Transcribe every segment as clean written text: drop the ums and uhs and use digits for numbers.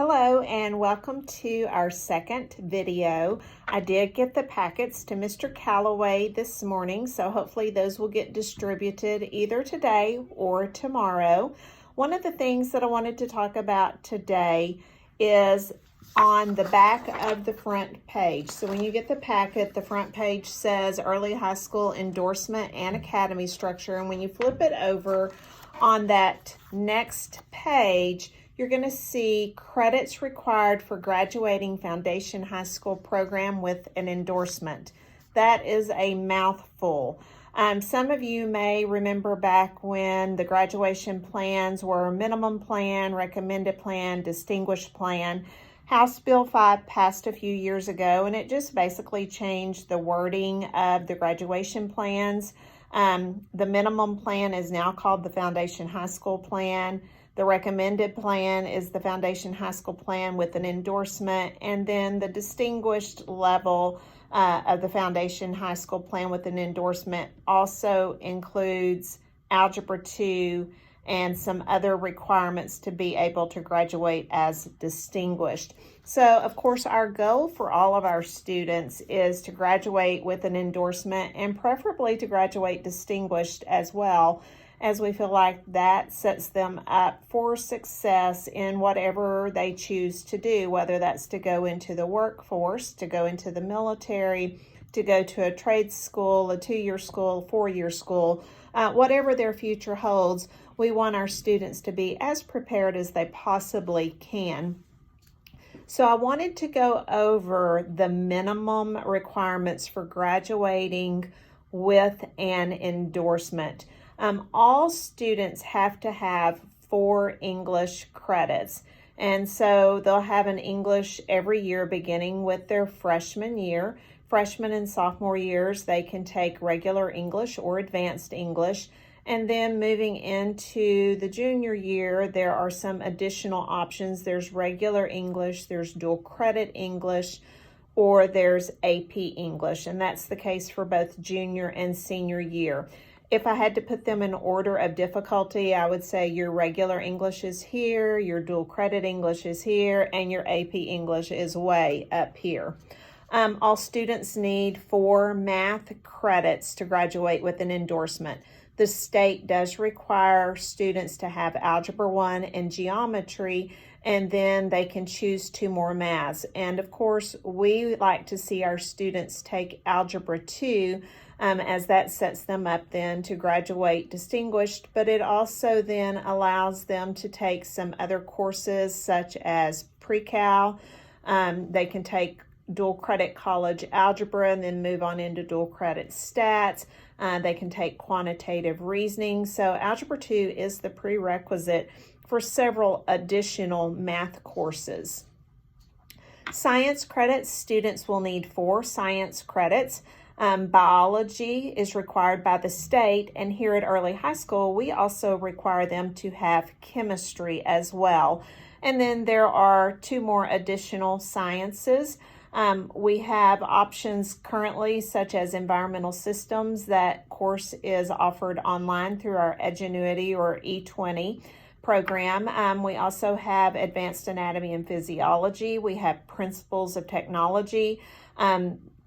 Hello and welcome to our second video. I did get the packets to Mr. Calloway this morning, so hopefully those will get distributed either today or tomorrow. One of the things that I wanted to talk about today is on the back of the front page. So when you get the packet, the front page says Early High School Endorsement and Academy Structure, and when you flip it over on that next page, you're going to see credits required for graduating foundation high school program with an endorsement. That is a mouthful. Some of you may remember back when the graduation plans were minimum plan, recommended plan, distinguished plan. House Bill 5 passed a few years ago, and it just basically changed the wording of the graduation plans. The minimum plan is now called the Foundation High School Plan. The recommended plan is the Foundation High School Plan with an endorsement, and then the distinguished level of the Foundation High School Plan with an endorsement also includes Algebra 2 and some other requirements to be able to graduate as distinguished. So, of course, our goal for all of our students is to graduate with an endorsement and preferably to graduate distinguished as well, as we feel like that sets them up for success in whatever they choose to do, whether that's to go into the workforce, to go into the military, to go to a trade school, a 2-year school, 4-year school, whatever their future holds. We want our students to be as prepared as they possibly can. So I wanted to go over the minimum requirements for graduating with an endorsement. All students have to have 4 English credits, and so they'll have an English every year beginning with their freshman year. Freshman and sophomore years, they can take regular English or advanced English, and then moving into the junior year, there are some additional options. There's regular English, there's dual credit English, or there's AP English, and that's the case for both junior and senior year. If I had to put them in order of difficulty, I would say your regular English is here, your dual credit English is here, and your AP English is way up here. All students need 4 math credits to graduate with an endorsement. The state does require students to have Algebra 1 and Geometry, and then they can choose 2 more maths. And of course, we like to see our students take Algebra 2 as that sets them up then to graduate distinguished, but it also then allows them to take some other courses such as pre-cal. They can take dual credit college algebra and then move on into dual credit stats. They can take quantitative reasoning. So Algebra 2 is the prerequisite for several additional math courses. Science credits, students will need 4 science credits. Biology is required by the state, and here at Early High School, we also require them to have chemistry as well. And then there are 2 more additional sciences. We have options currently such as environmental systems. That course is offered online through our Edgenuity or E20 program. We also have advanced anatomy and physiology. We have principles of technology.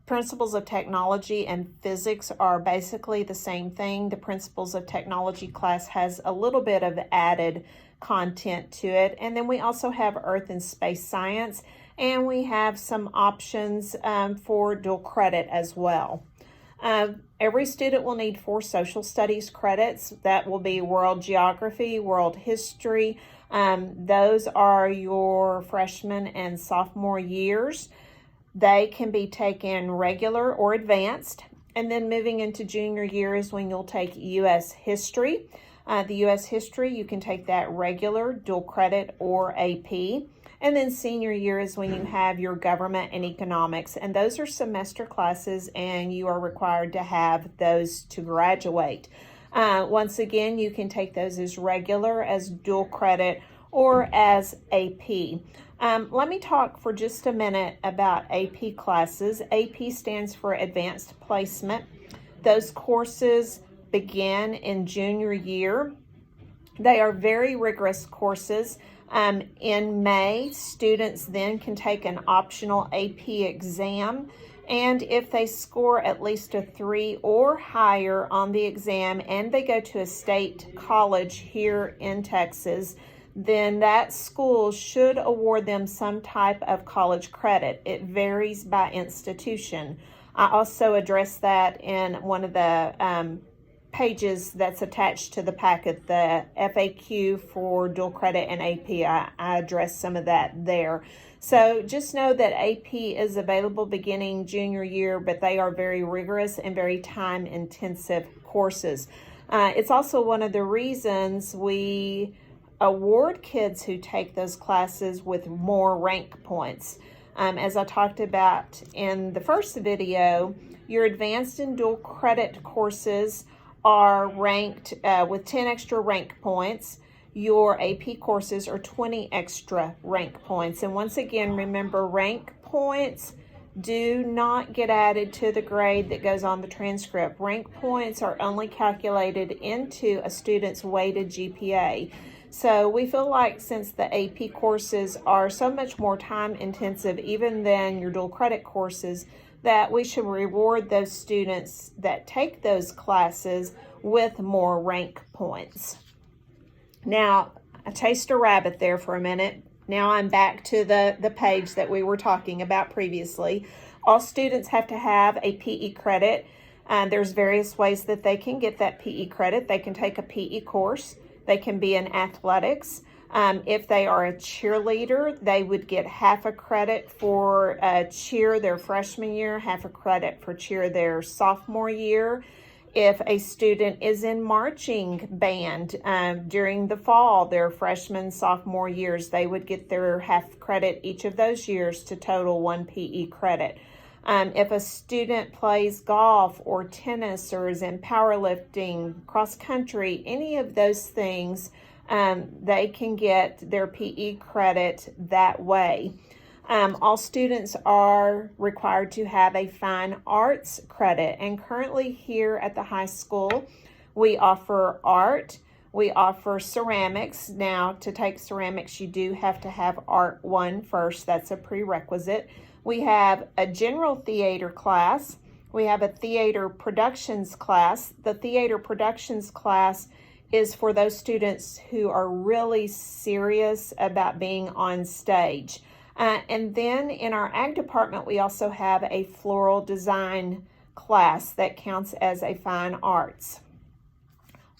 Principles of technology and physics are basically the same thing. The principles of technology class has a little bit of added content to it. And then we also have earth and space science, and we have some options for dual credit as well. Every student will need 4 social studies credits. That will be world geography, world history. Those are your freshman and sophomore years. They can be taken regular or advanced. And then moving into junior year is when you'll take U.S. history. The U.S. history, you can take that regular, dual credit, or AP. And then senior year is when you have your government and economics. And those are semester classes, and you are required to have those to graduate. Once again, you can take those as regular, as dual credit, or as AP. Let me talk for just a minute about AP classes. AP stands for Advanced Placement. Those courses begin in junior year. They are very rigorous courses. In May, students then can take an optional AP exam, and if they score at least a 3 or higher on the exam and they go to a state college here in Texas, then that school should award them some type of college credit. It varies by institution. I also addressed that in one of the pages that's attached to the packet, the FAQ for dual credit and AP. I addressed some of that there. So just know that AP is available beginning junior year, but they are very rigorous and very time intensive courses. It's also one of the reasons we award kids who take those classes with more rank points. As I talked about in the first video, your advanced and dual credit courses are ranked with 10 extra rank points. Your AP courses are 20 extra rank points. And once again, remember, rank points do not get added to the grade that goes on the transcript. Rank points are only calculated into a student's weighted GPA. So we feel like since the AP courses are so much more time intensive even than your dual credit courses, that we should reward those students that take those classes with more rank points. Now, I chased a rabbit there for a minute. Now I'm back to the page that we were talking about previously. All students have to have a PE credit. There's various ways that they can get that PE credit. They can take a PE course. They can be in athletics. If they are a cheerleader, they would get half a credit for cheer their freshman year, half a credit for cheer their sophomore year. If a student is in marching band during the fall, their freshman, sophomore years, they would get their half credit each of those years to total 1 PE credit. If a student plays golf or tennis or is in powerlifting, cross country, any of those things, they can get their PE credit that way. All students are required to have a fine arts credit, and currently here at the high school, we offer art, we offer ceramics. Now, to take ceramics, you do have to have Art 1 first. That's a prerequisite. We have a general theater class. We have a theater productions class. The theater productions class is for those students who are really serious about being on stage. And then in our ag department, we also have a floral design class that counts as a fine arts.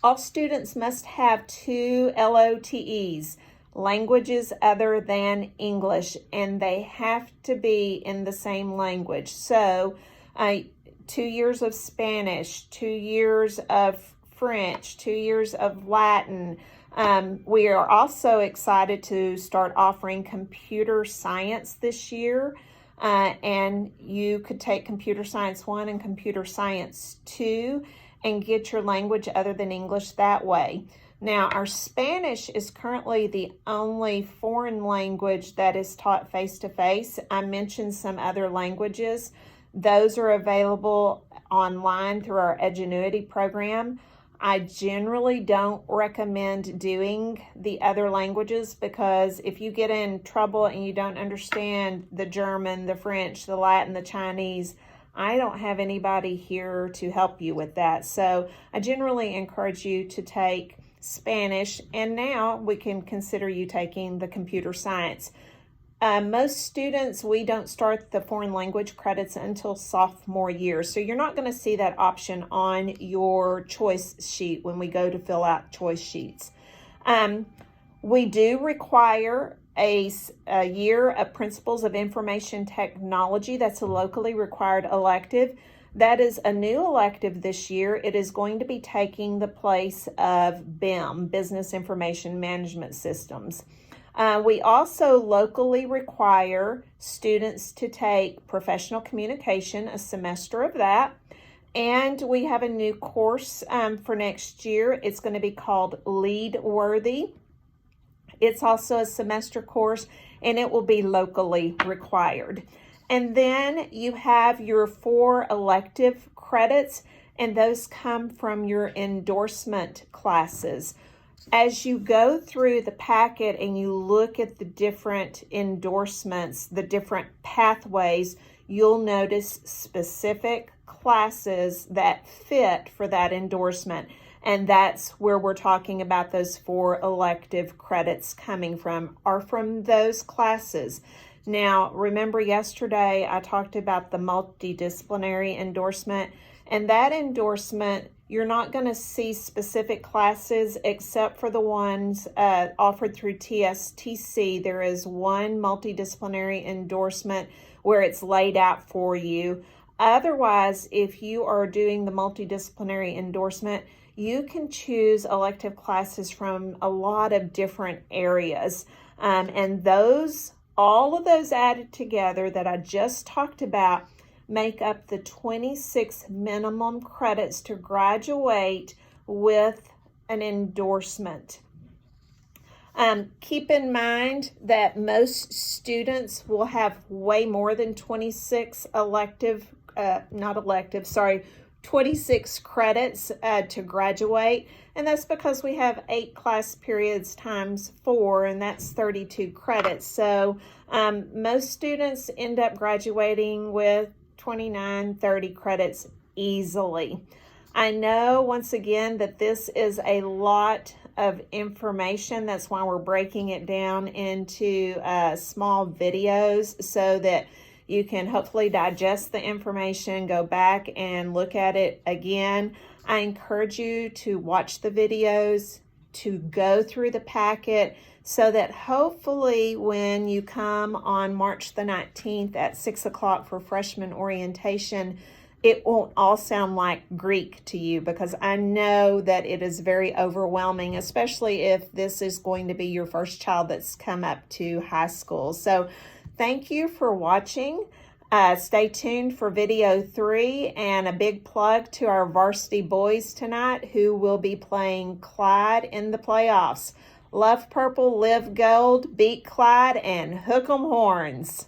All students must have 2 LOTEs, languages other than English, and they have to be in the same language. So 2 years of Spanish, 2 years of French, 2 years of Latin. We are also excited to start offering computer science this year, and you could take computer science 1 and computer science 2 and get your language other than English that way. Now, our Spanish is currently the only foreign language that is taught face-to-face. I mentioned some other languages. Those are available online through our Edgenuity program. I generally don't recommend doing the other languages because if you get in trouble and you don't understand the German, the French, the Latin, the Chinese, I don't have anybody here to help you with that. So I generally encourage you to take Spanish, and now we can consider you taking the computer science. Most students, we don't start the foreign language credits until sophomore year. So you're not going to see that option on your choice sheet when we go to fill out choice sheets. We do require a year of Principles of Information Technology. That's a locally required elective. That is a new elective this year. It is going to be taking the place of BIM, Business Information Management Systems. We also locally require students to take professional communication, a semester of that. And we have a new course for next year. It's going to be called Lead Worthy. It's also a semester course, and it will be locally required. And then you have your 4 elective credits, and those come from your endorsement classes. As you go through the packet and you look at the different endorsements, the different pathways, you'll notice specific classes that fit for that endorsement. And that's where we're talking about those 4 elective credits coming from, are from those classes. Now, remember yesterday I talked about the multidisciplinary endorsement, and that endorsement, you're not going to see specific classes except for the ones offered through TSTC. There is one multidisciplinary endorsement where it's laid out for you. Otherwise, if you are doing the multidisciplinary endorsement, you can choose elective classes from a lot of different areas. And all of those added together that I just talked about make up the 26 minimum credits to graduate with an endorsement. Keep in mind that most students will have way more than 26 26 credits to graduate, and that's because we have 8 class periods times 4, and that's 32 credits. So most students end up graduating with 29, 30 credits easily. I know, once again, that this is a lot of information. That's why we're breaking it down into small videos so that you can hopefully digest the information, go back and look at it again. I encourage you to watch the videos, to go through the packet, so that hopefully when you come on March the 19th at 6 o'clock for freshman orientation, it won't all sound like Greek to you, because I know that it is very overwhelming, especially if this is going to be your first child that's come up to high school. So thank you for watching. Stay tuned for video 3, and a big plug to our varsity boys tonight who will be playing Clyde in the playoffs. Love purple, live gold, beat Clyde, and hook 'em horns.